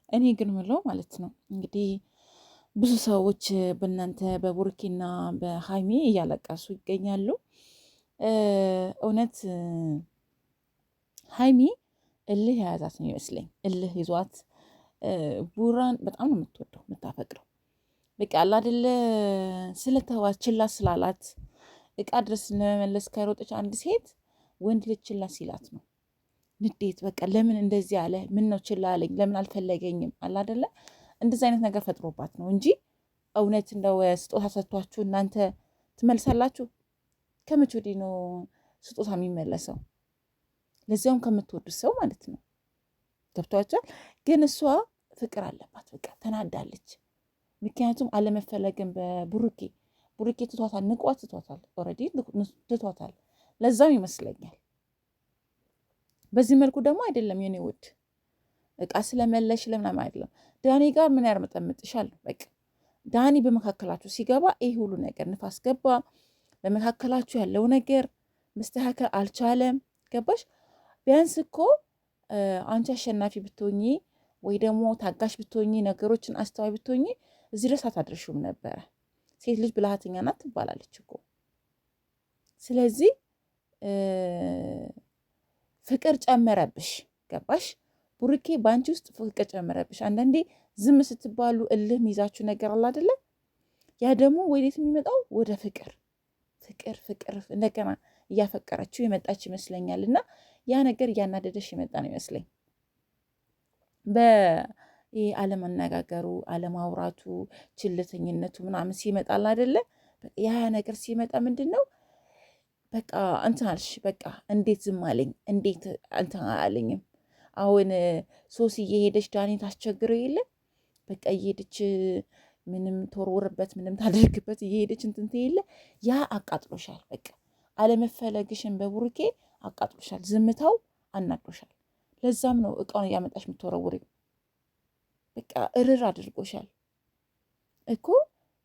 እኔ ግን ምለው ማለት ነው እንግዲህ ብዙ ሰዎች በእናንተ በቡርኪና በሀይሜ እያለቀሱ ይገኛሉ። እውነት ሀይሚ እልህ የያዛት ነው ይመስለኝ። እልህ ይዟት ቡራን በጣም ነው የምትወደው የምታፈቅረው። በቃ አለ አይደለ ስለተዋት ችላ ስላላት እቃ ድረስ ለመመለስ ከሮጠች አንድ ሴት ወንድ ልጅ ችላ ሲላት ነው ንዴት። በቃ ለምን እንደዚህ አለ? ምን ነው ችላ አለኝ? ለምን አልፈለገኝም? አለ አይደለ እንደዚህ አይነት ነገር ፈጥሮባት ነው እንጂ እውነት እንደው ስጦታ ሰጥቷችሁ እናንተ ትመልሳላችሁ? ከመቼ ወዲህ ነው ስጦታ የሚመለሰው? ለዚያውም ከምትወዱት ሰው ማለት ነው። ገብቷቸዋል። ግን እሷ ፍቅር አለባት። በቃ ተናዳለች። ምክንያቱም አለመፈለግን ቡሩኬ ትቷታል፣ ንቋት ትቷታል፣ ኦልሬዲ ትቷታል። ለዛም ይመስለኛል። በዚህ መልኩ ደግሞ አይደለም የኔ ውድ እቃ ስለመለሽ ለምናምን አይደለም። ዳኒ ጋር ምን ያርመጠምጥሻል? በቃ ዳኒ በመካከላችሁ ሲገባ ይህ ሁሉ ነገር ንፋስ ገባ። በመካከላችሁ ያለው ነገር መስተካከል አልቻለም። ገባሽ? ቢያንስ እኮ አንቺ አሸናፊ ብትሆኚ ወይ ደግሞ ታጋሽ ብትሆኚ ነገሮችን አስተዋይ ብትሆኚ እዚህ ድረስ አታድርሹም ነበረ። ሴት ልጅ ብልሃተኛ ናት ትባላለች እኮ። ስለዚህ ፍቅር ጨመረብሽ። ገባሽ? ቡርኬ በአንቺ ውስጥ ፍቅር ጨመረብሽ። አንዳንዴ ዝም ስትባሉ እልህ ሚይዛችሁ ነገር አለ አይደለ? ያ ደግሞ ወዴት የሚመጣው ወደ ፍቅር ፍቅር እንደገና እያፈቀረችው የመጣች ይመስለኛል። እና ያ ነገር እያናደደሽ የመጣ ነው ይመስለኝ። በይሄ አለመነጋገሩ፣ አለማውራቱ፣ ችልተኝነቱ ምናምን ሲመጣል አይደለ? ያ ነገር ሲመጣ ምንድን ነው በቃ እንትን አልሽ። በቃ እንዴት ዝም አለኝ? እንዴት እንትን አለኝም? አሁን ሶሲ እየሄደች ዳኒ ታስቸግረው የለ በቃ እየሄደች ምንም ተወርውርበት ምንም ታደርግበት እየሄደች እንትን የለ ያ አቃጥሎሻል። በቃ አለመፈለግሽን በቡርኬ አቃጥሎሻል። ዝምታው አናዶሻል። ለዛም ነው እቃውን እያመጣሽ የምትወረውሪው። በቃ እርር አድርጎሻል እኮ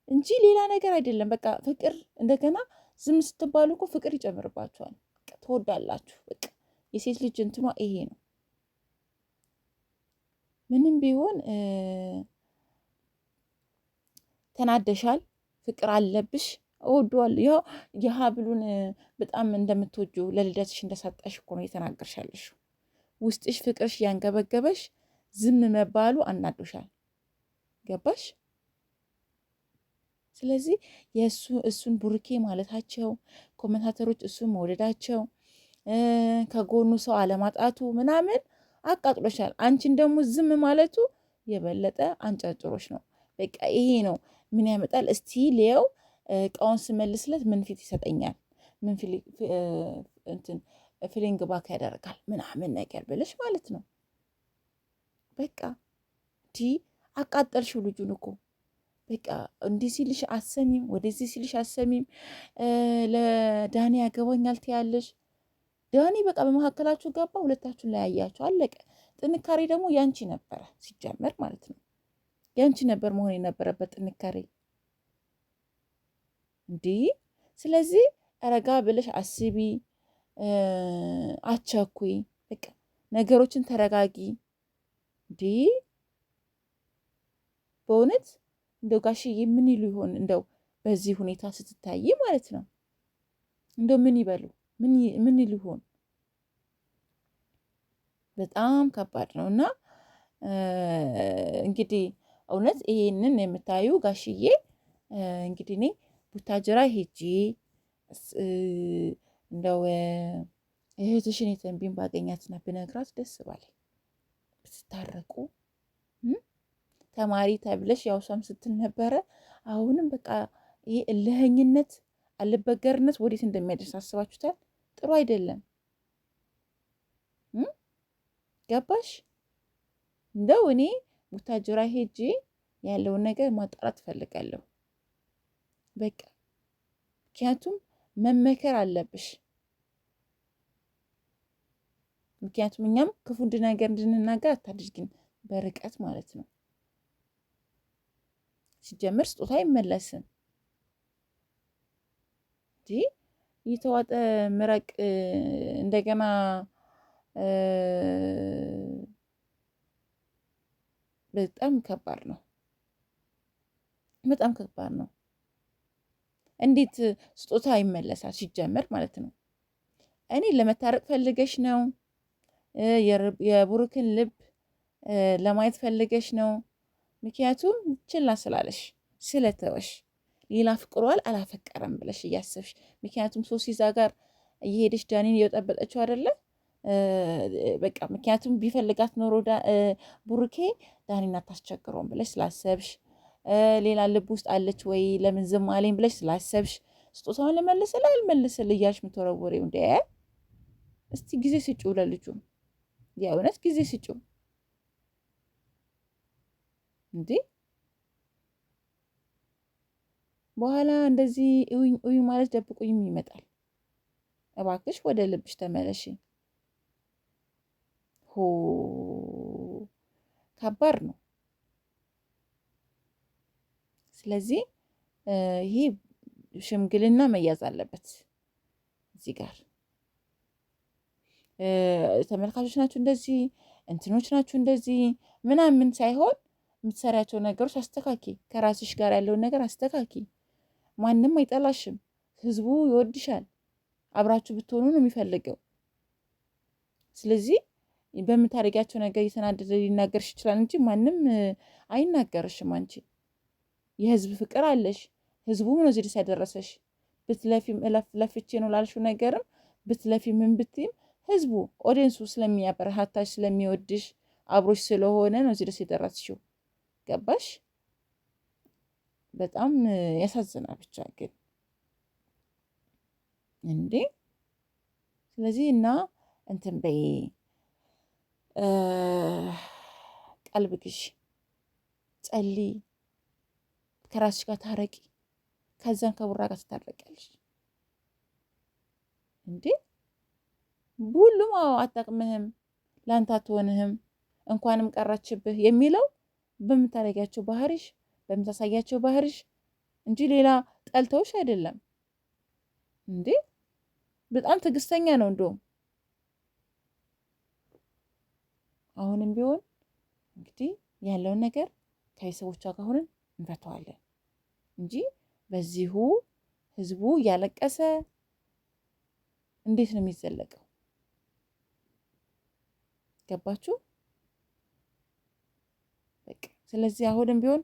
እንጂ ሌላ ነገር አይደለም። በቃ ፍቅር እንደገና ዝም ስትባሉ እኮ ፍቅር ይጨምርባችኋል። ትወዳላችሁ። በቃ የሴት ልጅ እንትኗ ይሄ ነው። ምንም ቢሆን ተናደሻል። ፍቅር አለብሽ። እወደዋለሁ። ያው የሀብሉን በጣም እንደምትወጂው ለልደትሽ እንደሰጠሽ እኮ ነው የተናገርሻለሽ። ውስጥሽ ፍቅርሽ ያንገበገበሽ ዝም መባሉ አናዶሻል። ገባሽ? ስለዚህ እሱን ቡርኬ ማለታቸው ኮመንታተሮች እሱን መውደዳቸው ከጎኑ ሰው አለማጣቱ ምናምን አቃጥሎሻል። አንቺን ደግሞ ዝም ማለቱ የበለጠ አንጨርጭሮች ነው። በቃ ይሄ ነው ምን ያመጣል እስቲ ሊየው እቃውን ስመልስለት ምን ፊት ይሰጠኛል፣ ምን እንትን ፊሊንግ ባክ ያደርጋል ምናምን ነገር ብለሽ ማለት ነው። በቃ አቃጠልሽው ልጁን እኮ በቃ እንዲህ ሲልሽ አሰሚም፣ ወደዚህ ሲልሽ አሰሚም። ለዳኒ ያገባኛል ትያለሽ። ዳኒ በቃ በመካከላችሁ ገባ፣ ሁለታችሁን ለያያችሁ፣ አለቀ። ጥንካሬ ደግሞ ያንቺ ነበረ ሲጀመር ማለት ነው። ያንቺ ነበር መሆን የነበረበት ጥንካሬ እንዲህ። ስለዚህ ረጋ ብለሽ አስቢ፣ አቸኩይ፣ በቃ ነገሮችን ተረጋጊ። እንዲህ በእውነት እንደው ጋሽዬ ምን ይሉ ይሆን እንደው በዚህ ሁኔታ ስትታይ ማለት ነው። እንደው ምን ይበሉ ምን ይሉ ይሆን? በጣም ከባድ ነው። እና እንግዲህ እውነት ይሄንን የምታዩ ጋሽዬ እንግዲህ እኔ ቡታጅራ ሄጄ እንደው እህትሽን የተንቢን ባገኛትና ብነግራት ደስ ባለኝ ብትታረቁ። ተማሪ ተብለሽ ያው እሷም ስትል ነበረ። አሁንም በቃ ይሄ እልኸኝነት አልበገርነት ወዴት እንደሚያደርስ አስባችሁታል? ጥሩ አይደለም። ገባሽ? እንደው እኔ ቡታጅራ ሄጄ ያለውን ነገር ማጣራት እፈልጋለሁ። በቃ ምክንያቱም መመከር አለብሽ። ምክንያቱም እኛም ክፉ ነገር እንድንናገር አታድርጊን፣ በርቀት ማለት ነው። ሲጀምር ስጦታ አይመለስም። የተዋጠ ምረቅ እንደገና በጣም ከባድ ነው። በጣም ከባድ ነው። እንዴት ስጦታ ይመለሳል ሲጀመር ማለት ነው? እኔ ለመታረቅ ፈልገሽ ነው? የብሩክን ልብ ለማየት ፈልገሽ ነው? ምክንያቱም ችላ ስላለሽ ስለተወሽ ሌላ ፍቅሯል አላፈቀረም ብለሽ እያሰብሽ፣ ምክንያቱም ሶሲ እዛ ጋር እየሄደች ዳኒን እየጠበጠችው አይደለ? በቃ ምክንያቱም ቢፈልጋት ኖሮ ብሩኬ ዳኒን አታስቸግረውም ብለሽ ስላሰብሽ፣ ሌላ ልብ ውስጥ አለች ወይ ለምን ዝም አለኝ ብለሽ ስላሰብሽ ስጦታውን ልመልስልህ አልመልስልህ እያልሽ የምትወረወሪው እንደ እስቲ ጊዜ ስጪው ለልጁ። የእውነት ጊዜ ስጪው እንዴ! በኋላ እንደዚህ እዩኝ ማለት ደብቁኝም ይመጣል። እባክሽ ወደ ልብሽ ተመለሽ። ሆ ከባድ ነው። ስለዚህ ይሄ ሽምግልና መያዝ አለበት። እዚህ ጋር ተመልካቾች ናቸው እንደዚህ እንትኖች ናቸው እንደዚህ ምናምን ሳይሆን የምትሰሪያቸው ነገሮች አስተካኪ። ከራስሽ ጋር ያለውን ነገር አስተካኪ። ማንም አይጠላሽም። ህዝቡ ይወድሻል። አብራችሁ ብትሆኑ ነው የሚፈልገው። ስለዚህ በምታደርጊያቸው ነገር እየተናደደ ሊናገርሽ ይችላል እንጂ ማንም አይናገርሽም። አንቺ የህዝብ ፍቅር አለሽ። ህዝቡ ነው እዚህ ድረስ ያደረሰሽ። ብትለፊም ለፍቼ ነው ላልሽው ነገርም ብትለፊ ምን ብትይም ህዝቡ ኦዲየንሱ ስለሚያበረታታሽ ስለሚወድሽ አብሮሽ ስለሆነ ነው እዚህ ድረስ የደረስሽው። ገባሽ? በጣም ያሳዝናል። ብቻ ግን እንዴ! ስለዚህ እና እንትን በይ ቀልብ ግዢ፣ ጸልይ፣ ከራስሽ ጋር ታረቂ። ከዛን ከቡራ ጋር ትታረቂያለሽ። እንዴ ሁሉም አታቅምህም፣ ለአንተ አትሆንህም፣ እንኳንም ቀረችብህ የሚለው በምታደርጊያቸው ባህሪሽ በምታሳያቸው ባህሪሽ እንጂ ሌላ ጠልተውሽ አይደለም። እንዴ በጣም ትዕግስተኛ ነው። እንደውም አሁንም ቢሆን እንግዲህ ያለውን ነገር ከቤተሰቦቿ ጋር ሆነን እንፈተዋለን እንጂ በዚሁ ህዝቡ እያለቀሰ እንዴት ነው የሚዘለቀው? ገባችሁ? በቃ ስለዚህ አሁንም ቢሆን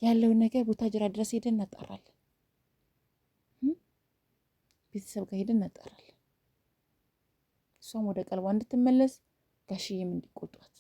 ያለውን ነገር ቡታጅራ ድረስ ሄደን እናጣራለን። ቤተሰብ ጋር ሄደን እናጣራለን። እሷም ወደ ቀልቧ እንድትመለስ ጋሽዬም እንዲቆጧት